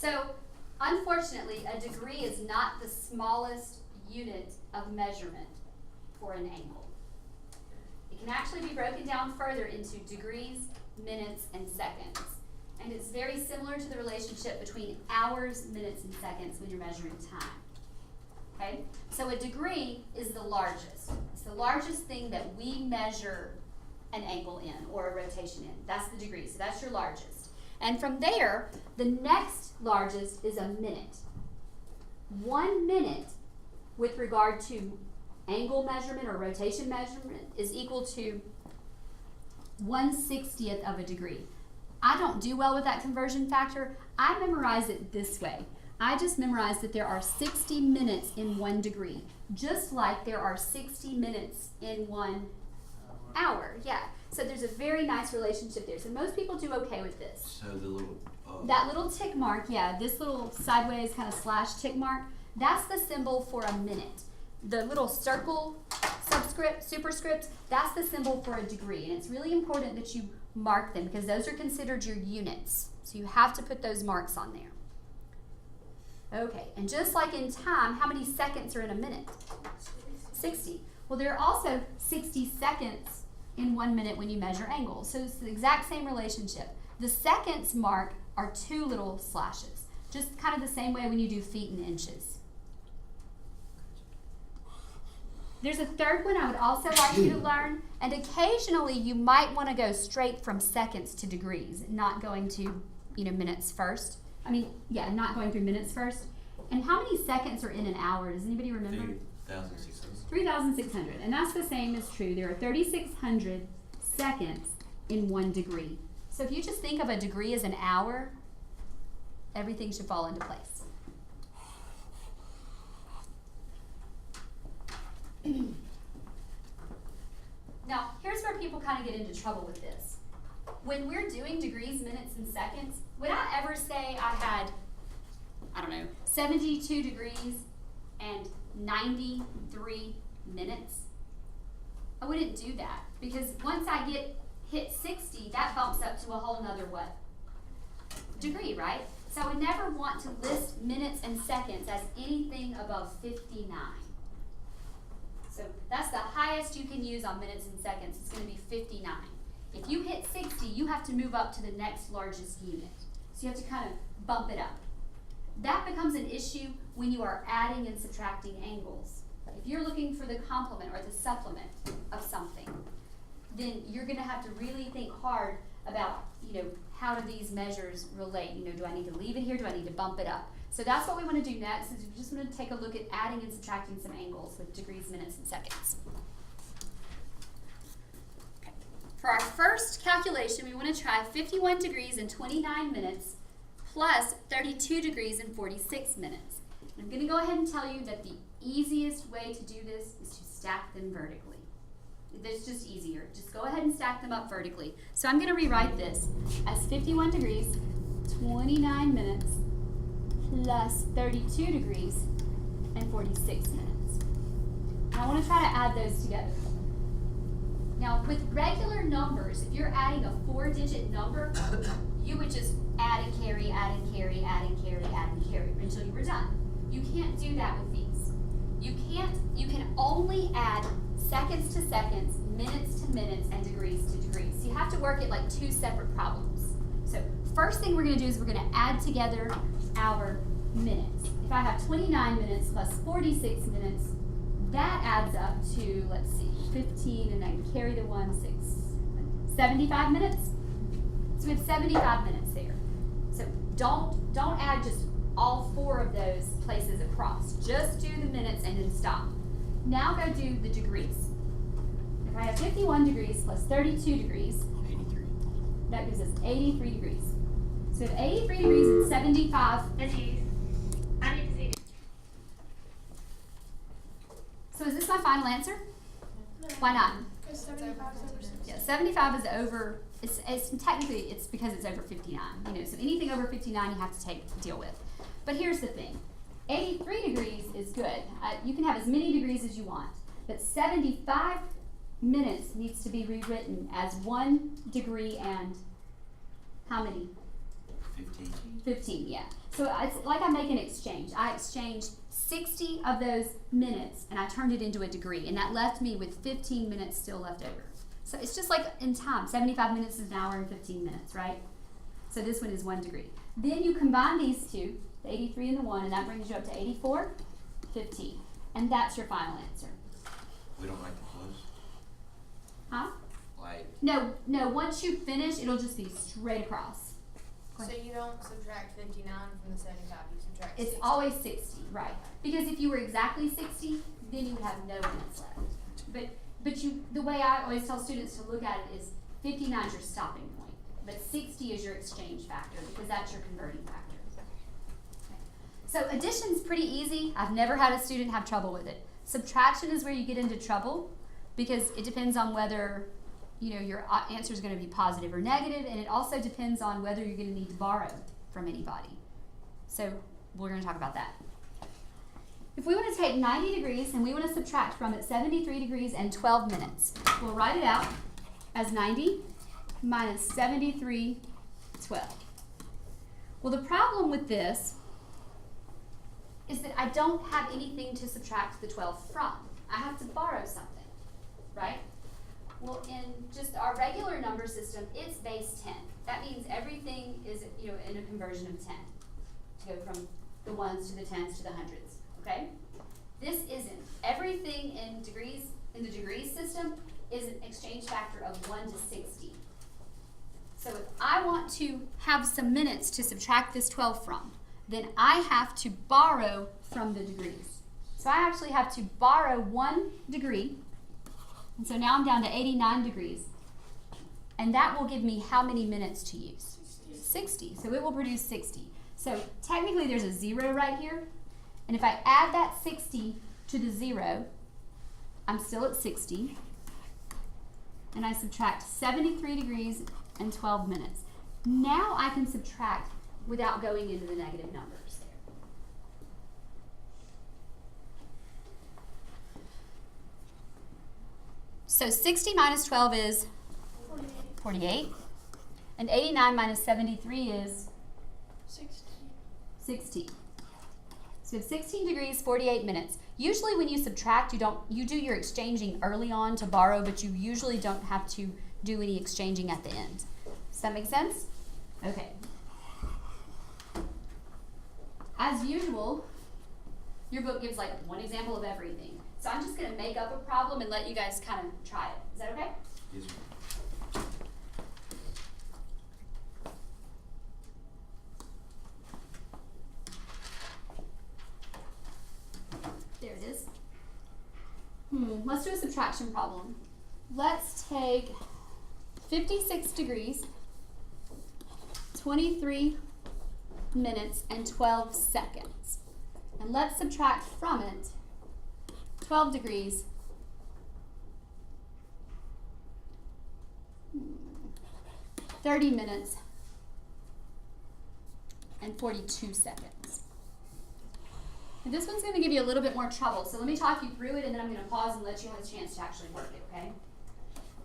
So, unfortunately, a degree is not the smallest unit of measurement for an angle. It can actually be broken down further into degrees, minutes, and seconds. And it's very similar to the relationship between hours, minutes, and seconds when you're measuring time. Okay? So a degree is the largest. It's the largest thing that we measure an angle in or a rotation in. That's the degree. So that's your largest. And from there, the next largest is a minute. 1 minute with regard to angle measurement or rotation measurement is equal to 1/60th of a degree. I don't do well with that conversion factor. I memorize it this way. I just memorize that there are 60 minutes in 1 degree, just like there are 60 minutes in 1 hour. Yeah. So there's a very nice relationship there. So most people do okay with this. So the little that little tick mark, yeah, this little sideways kind of slash tick mark, that's the symbol for a minute. The little circle subscript, superscript, that's the symbol for a degree. And it's really important that you mark them because those are considered your units. So you have to put those marks on there. Okay, and just like in time, how many seconds are in a minute? 60. Well, there are also 60 seconds in 1 minute when you measure angles. So it's the exact same relationship. The seconds mark are 2 little slashes, just kind of the same way when you do feet and inches. There's a third one I would also like you to learn, and occasionally you might want to go straight from seconds to degrees, not going to, minutes first. Not going through minutes first. And how many seconds are in an hour? Does anybody remember? 3,600. 3,600. And that's the same as true. There are 3,600 seconds in 1 degree. So if you just think of a degree as an hour, everything should fall into place. Now, here's where people kind of get into trouble with this. When we're doing degrees, minutes, and seconds, would I ever say I had, 72 degrees and 93 minutes? I wouldn't do that because once I hit 60, that bumps up to a whole nother what? Degree, right? So I would never want to list minutes and seconds as anything above 59. So that's the highest you can use on minutes and seconds. It's going to be 59. If you hit 60, you have to move up to the next largest unit. So you have to kind of bump it up. That becomes an issue when you are adding and subtracting angles. If you're looking for the complement or the supplement of something, then you're going to have to really think hard about, how do these measures relate? Do I need to leave it here? Do I need to bump it up? So that's what we want to do next, is we just want to take a look at adding and subtracting some angles with degrees, minutes, and seconds. Okay. For our first calculation, we want to try 51 degrees and 29 minutes plus 32 degrees and 46 minutes. And I'm going to go ahead and tell you that the easiest way to do this is to stack them vertically. It's just easier. Just go ahead and stack them up vertically. So I'm going to rewrite this as 51 degrees, 29 minutes, plus 32 degrees and 46 minutes. And I want to try to add those together. Now, with regular numbers, if you're adding a 4-digit number, you would just add and carry, add and carry, add and carry, add and carry until you were done. You can't do that with these. You can only add seconds to seconds, minutes to minutes, and degrees to degrees. So you have to work it like 2 separate problems. So first thing we're going to do is we're going to add together our minutes. If I have 29 minutes plus 46 minutes, that adds up to, 15, and I can carry the 6, 75 minutes. So we have 75 minutes there. So don't add just all 4 of those places across. Just do the minutes and then stop. Now go do the degrees. If I have 51 degrees plus 32 degrees, 83. that gives us 83 degrees. So we have 83 degrees and 75. I need to see. So is this my final answer? Why not? Because 75 is over 60. Yeah, 75 is over. It's technically it's because it's over 59. So anything over 59 you have to deal with. But here's the thing: 83 degrees is good. You can have as many degrees as you want, but 75 minutes needs to be rewritten as 1 degree and how many? 15. 15, yeah. So it's like I make an exchange. I exchanged 60 of those minutes and I turned it into a degree, and that left me with 15 minutes still left over. So it's just like in time, 75 minutes is an hour and 15 minutes, right? So this one is 1 degree. Then you combine these two, the 83 and the 1, and that brings you up to 84, 15. And that's your final answer. We don't like the plus. Huh? Like, No, once you finish, it'll just be straight across. Go So ahead. you don't subtract 59 from the 75, you subtract It's 60. always 60, right? Because if you were exactly 60, then you would have no minutes left. But you, the way I always tell students to look at it is 59 is your stopping point, but 60 is your exchange factor because that's your converting factor. Okay. So addition's pretty easy. I've never had a student have trouble with it. Subtraction is where you get into trouble because it depends on whether your answer is going to be positive or negative, and it also depends on whether you're going to need to borrow from anybody. So we're going to talk about that. If we want to take 90 degrees and we want to subtract from it 73 degrees and 12 minutes, we'll write it out as 90 minus 73, 12. Well, the problem with this is that I don't have anything to subtract the 12 from. I have to borrow something, right? Well, in just our regular number system, it's base 10. That means everything is, in a conversion of 10 to go from the ones to the tens to the hundreds, okay? This isn't. Everything in the degrees system is an exchange factor of 1 to 60. So if I want to have some minutes to subtract this 12 from, then I have to borrow from the degrees. So I actually have to borrow 1 degree. And so now I'm down to 89 degrees. And that will give me how many minutes to use? 60. So it will produce 60. So technically there's a 0 right here. And if I add that 60 to the 0, I'm still at 60. And I subtract 73 degrees and 12 minutes. Now I can subtract without going into the negative numbers. So 60 minus 12 is 48. And 89 minus 73 is 60. So 16 degrees, 48 minutes. Usually when you subtract, you do your exchanging early on to borrow, but you usually don't have to do any exchanging at the end. Does that make sense? Okay. As usual, your book gives like one example of everything. So I'm just going to make up a problem and let you guys kind of try it. Is that okay? yes, ma'am. There it is. Let's do a subtraction problem. Let's take 56 degrees, 23 minutes, and 12 seconds. And let's subtract from it 12 degrees, 30 minutes, and 42 seconds. And this one's going to give you a little bit more trouble, so let me talk you through it and then I'm going to pause and let you have a chance to actually work it, okay?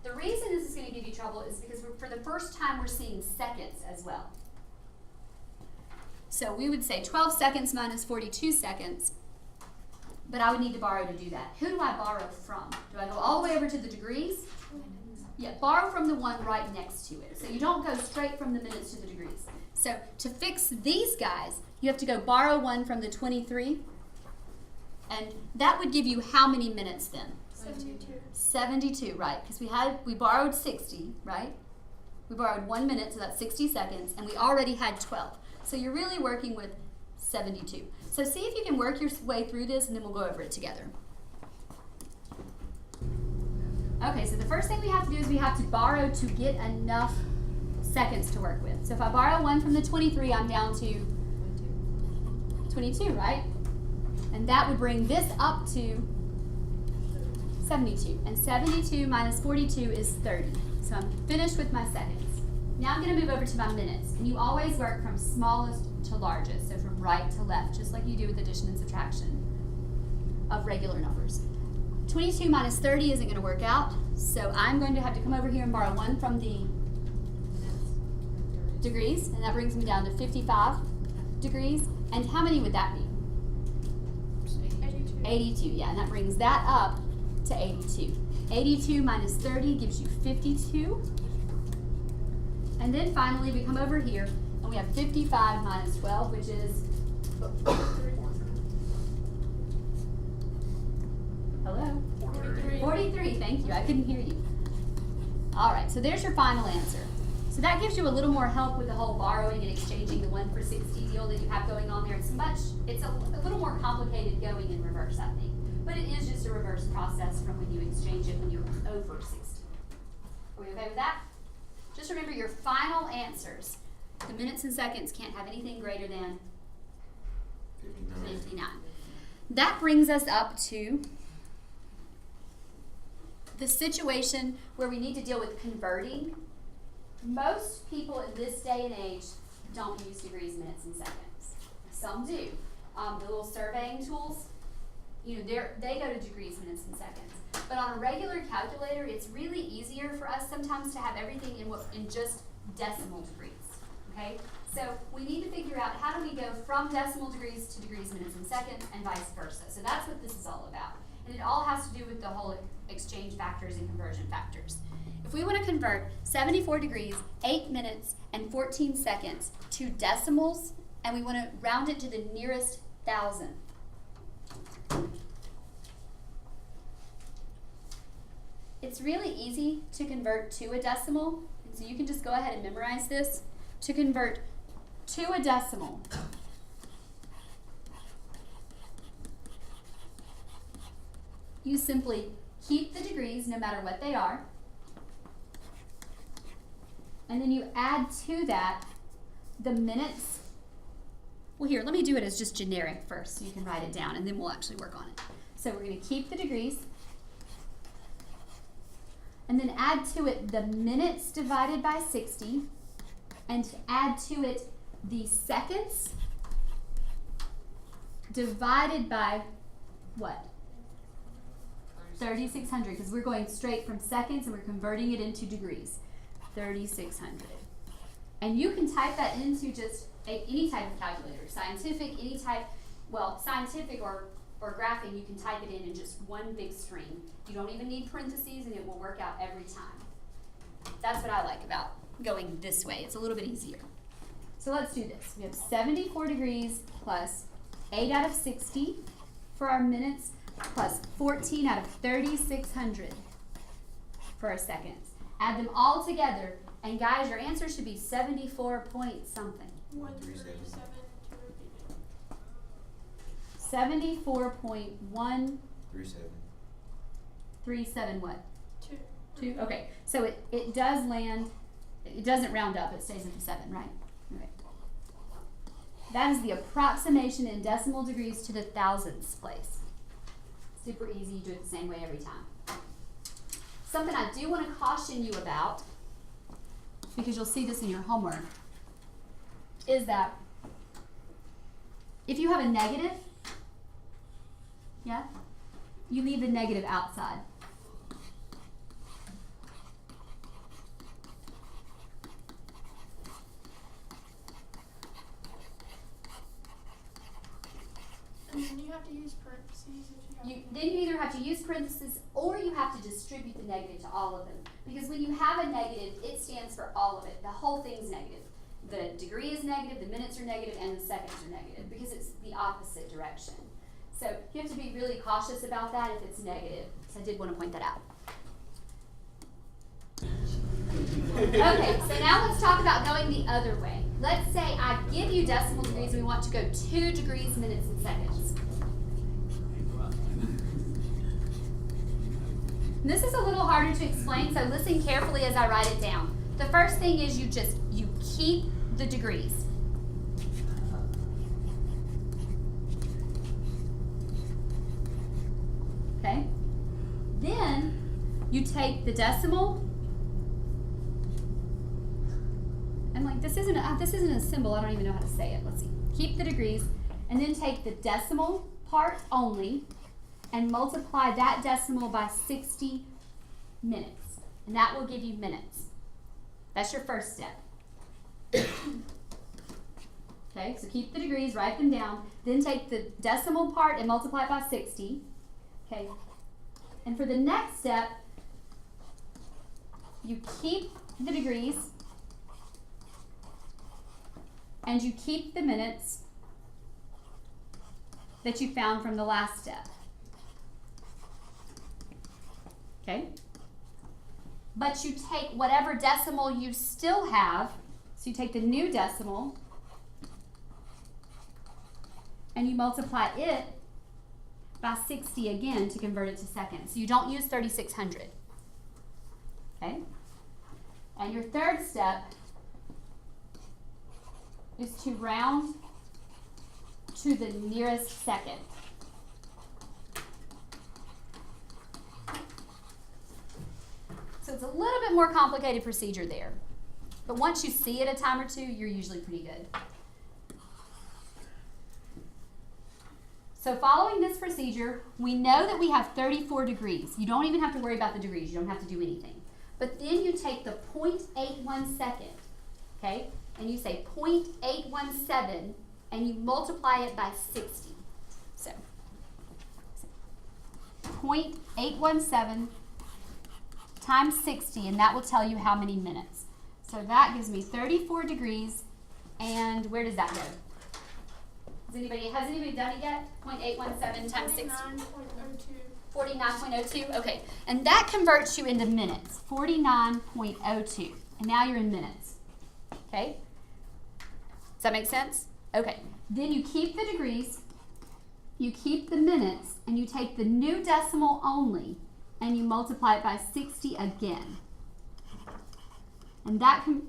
The reason this is going to give you trouble is because for the first time we're seeing seconds as well. So we would say 12 seconds minus 42 seconds, but I would need to borrow to do that. Who do I borrow from? Do I go all the way over to the degrees? Yeah, borrow from the one right next to it. So you don't go straight from the minutes to the degrees. So to fix these guys, you have to go borrow one from the 23, and that would give you how many minutes then? 72. 72, right, because we borrowed 60, right? We borrowed 1 minute, so that's 60 seconds, and we already had 12. So you're really working with 72. So see if you can work your way through this, and then we'll go over it together. Okay, so the first thing we have to do is we have to borrow to get enough seconds to work with. So if I borrow 1 from the 23, I'm down to 22, right? And that would bring this up to 72. And 72 minus 42 is 30. So I'm finished with my seconds. Now I'm going to move over to my minutes. And you always work from smallest to largest, so from right to left, just like you do with addition and subtraction of regular numbers. 22 minus 30 isn't going to work out, so I'm going to have to come over here and borrow 1 from the degrees, and that brings me down to 55 degrees. And how many would that be? 82. 82, yeah, and that brings that up to 82. 82 minus 30 gives you 52. And then finally we come over here and we have 55 minus 12, which is, hello? 43, thank you, I couldn't hear you. All right, so there's your final answer. So that gives you a little more help with the whole borrowing and exchanging the 1 for 60 deal that you have going on there. It's a little more complicated going in reverse, I think. But it is just a reverse process from when you exchange it when you're over 60. Are we okay with that? Just remember your final answers. The minutes and seconds can't have anything greater than 59. That brings us up to the situation where we need to deal with converting. Most people in this day and age don't use degrees, minutes, and seconds. Some do. The little surveying tools, you know, they go to degrees, minutes, and seconds. But on a regular calculator, it's really easier for us sometimes to have everything in just decimal degrees. Okay? So we need to figure out how do we go from decimal degrees to degrees, minutes, and seconds, and vice versa. So that's what this is all about. And it all has to do with the whole exchange factors and conversion factors. If we want to convert 74 degrees, 8 minutes, and 14 seconds to decimals, and we want to round it to the nearest thousandth, it's really easy to convert to a decimal. And so you can just go ahead and memorize this. To convert to a decimal, you simply keep the degrees no matter what they are. And then you add to that the minutes. Well, here, let me do it as just generic first so you can write it down, and then we'll actually work on it. So we're going to keep the degrees, and then add to it the minutes divided by 60, and add to it the seconds divided by what? 3,600, because we're going straight from seconds and we're converting it into degrees. 3,600. And you can type that into just any type of calculator, scientific, any type, well, scientific or graphing, you can type it in just one big string. You don't even need parentheses, and it will work out every time. That's what I like about going this way. It's a little bit easier. So let's do this. We have 74 degrees plus 8 out of 60 for our minutes, plus 14 out of 3,600 for our seconds. Add them all together, and guys, your answer should be 74 point something. 137 to repeat it. 74.137 37. what? 2. 2? Okay, so it does land, it doesn't round up, it stays at the 7, right? Okay. That is the approximation in decimal degrees to the thousandths place. Super easy, you do it the same way every time. Something I do want to caution you about, because you'll see this in your homework, is that if you have a negative, yeah, you leave the negative outside. And then you have to use parentheses if you have. Then you either have to use parentheses or you have to distribute the negative to all of them. Because when you have a negative, it stands for all of it. The whole thing's negative. The degree is negative, the minutes are negative, and the seconds are negative because it's the opposite direction. So you have to be really cautious about that if it's negative. So I did want to point that out. Okay, so now let's talk about going the other way. Let's say I give you decimal degrees and we want to go 2 degrees, minutes, and seconds. And this is a little harder to explain, so listen carefully as I write it down. The first thing is you keep the degrees. Okay? Then you take the decimal. I'm like, this isn't a symbol. I don't even know how to say it. Let's see. Keep the degrees, and then take the decimal part only, and multiply that decimal by 60 minutes, and that will give you minutes. That's your first step. Okay, so keep the degrees, write them down, then take the decimal part and multiply it by 60. Okay, and for the next step, you keep the degrees and you keep the minutes that you found from the last step. Okay? But you take whatever decimal you still have, so you take the new decimal and you multiply it by 60 again to convert it to seconds. So you don't use 3600. Okay? And your third step is to round to the nearest second. So it's a little bit more complicated procedure there. But once you see it a time or two, you're usually pretty good. So following this procedure, we know that we have 34 degrees. You don't even have to worry about the degrees. You don't have to do anything. But then you take the 0.81 second, okay, and you say 0.817, and you multiply it by 60. So 0.817 times 60, and that will tell you how many minutes. So that gives me 34 degrees, and where does that go? Has anybody done it yet? 0.817 times 60? 49.02. 49.02, okay. And that converts you into minutes, 49.02. And now you're in minutes, okay? Does that make sense? Okay. Then you keep the degrees, you keep the minutes, and you take the new decimal only, and you multiply it by 60 again. And that can...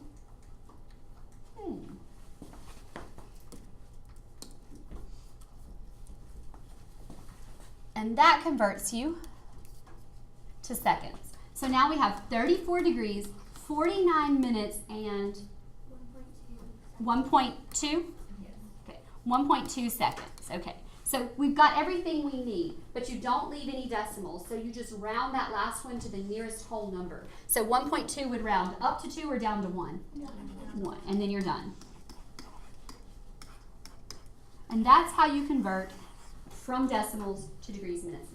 And that converts you to seconds. So now we have 34 degrees, 49 minutes, and 1.2? Okay, 1.2 seconds. Okay, so we've got everything we need, but you don't leave any decimals, so you just round that last one to the nearest whole number. So 1.2 would round up to 2 or down to 1? 1, and then you're done. And that's how you convert from decimals to degrees, minutes,